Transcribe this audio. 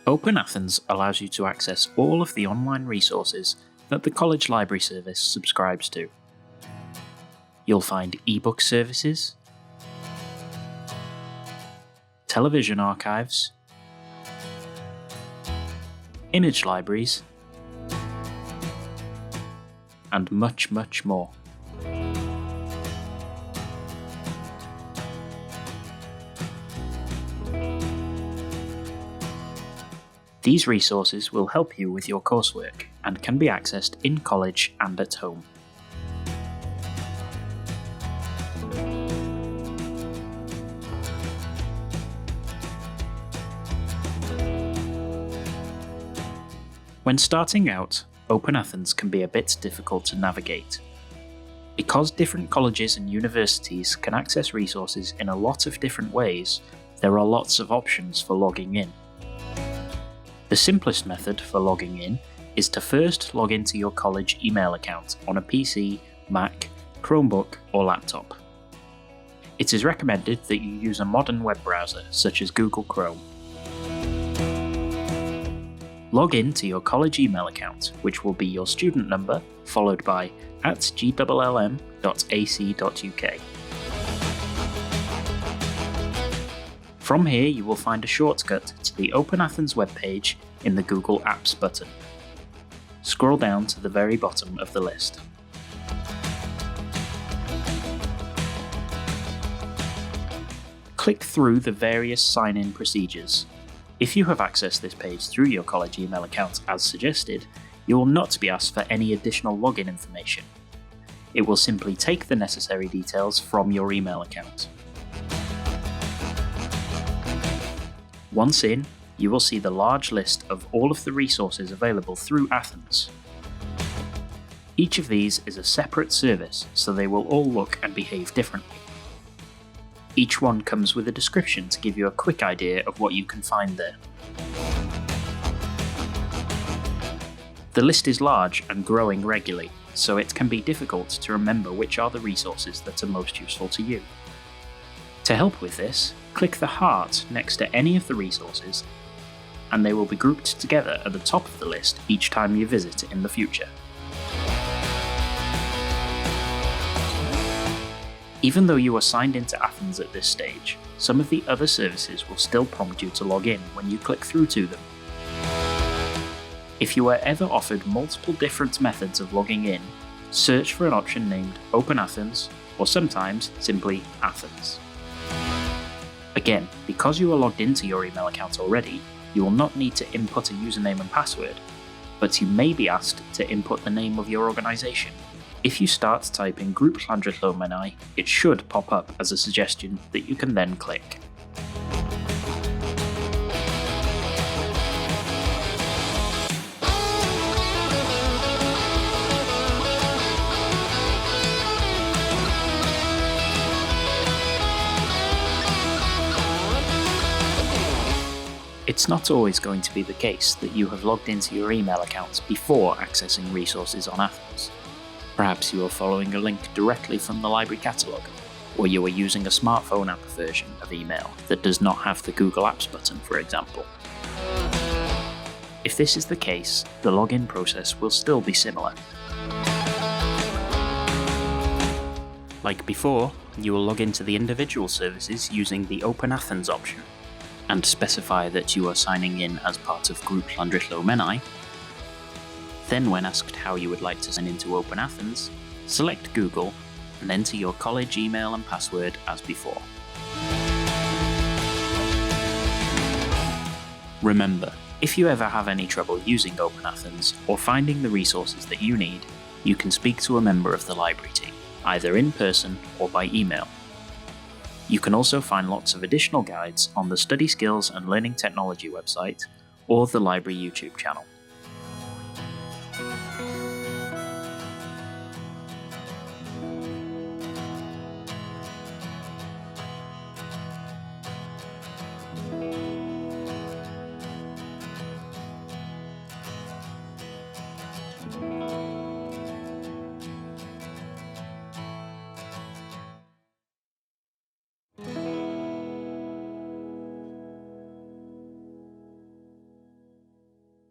Open Athens allows you to access all of the online resources that the College Library Service subscribes to. You'll find ebook services, television archives, image libraries, and much, much more. These resources will help you with your coursework and can be accessed in college and at home. When starting out, Open Athens can be a bit difficult to navigate. Because different colleges and universities can access resources in a lot of different ways, there are lots of options for logging in. The simplest method for logging in is to first log into your college email account on a PC, Mac, Chromebook, or laptop. It is recommended that you use a modern web browser such as Google Chrome. Log in to your college email account, which will be your student number followed by @gllm.ac.uk. From here you will find a shortcut to the Open Athens webpage in the Google Apps button. Scroll down to the very bottom of the list. Click through the various sign-in procedures. If you have accessed this page through your college email account as suggested, you will not be asked for any additional login information. It will simply take the necessary details from your email account. Once in, you will see the large list of all of the resources available through Athens. Each of these is a separate service, so they will all look and behave differently. Each one comes with a description to give you a quick idea of what you can find there. The list is large and growing regularly, so it can be difficult to remember which are the resources that are most useful to you. To help with this, click the heart next to any of the resources, and they will be grouped together at the top of the list each time you visit in the future. Even though you are signed into Athens at this stage, some of the other services will still prompt you to log in when you click through to them. If you are ever offered multiple different methods of logging in, search for an option named Open Athens, or sometimes simply Athens. Again, because you are logged into your email account already, you will not need to input a username and password, but you may be asked to input the name of your organisation. If you start typing Group Llanrydlo Menai, it should pop up as a suggestion that you can then click. It's not always going to be the case that you have logged into your email accounts before accessing resources on Athens. Perhaps you are following a link directly from the library catalogue, or you are using a smartphone app version of email that does not have the Google Apps button, for example. If this is the case, the login process will still be similar. Like before, you will log into the individual services using the Open Athens option, and specify that you are signing in as part of Group Llanrydlo Menai. Then when asked how you would like to sign into Open Athens, select Google and enter your college email and password as before. Remember, if you ever have any trouble using Open Athens or finding the resources that you need, you can speak to a member of the library team, either in person or by email. You can also find lots of additional guides on the Study Skills and Learning Technology website or the library YouTube channel.